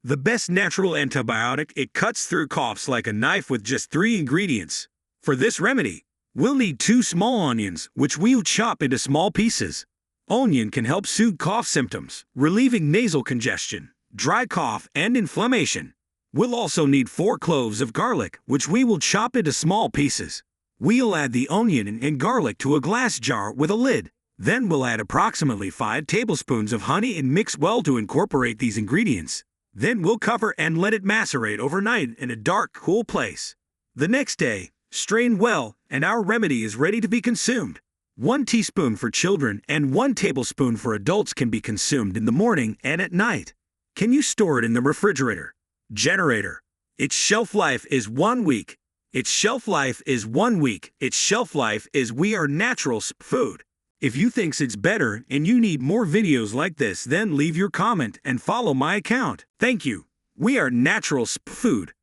The best natural antibiotic, it cuts through coughs like a knife with just 3 ingredients. For this remedy, we'll need 2 small onions, which we'll chop into small pieces. Onion can help soothe cough symptoms, relieving nasal congestion, dry cough, and inflammation. We'll also need 4 cloves of garlic, which we will chop into small pieces. We'll add the onion and garlic to a glass jar with a lid. Then we'll add approximately 5 tablespoons of honey and mix well to incorporate these ingredients. Then we'll cover and let it macerate overnight in a dark, cool place. The next day, strain well, and our remedy is ready to be consumed. 1 teaspoon for children and 1 tablespoon for adults can be consumed in the morning and at night. Can you store it in the refrigerator? Generator. Its shelf life is 1 week. Its shelf life is 1 week. Its shelf life is we are natural food. If you think it's better and you need more videos like this, then leave your comment and follow my account. Thank you. We are natural food.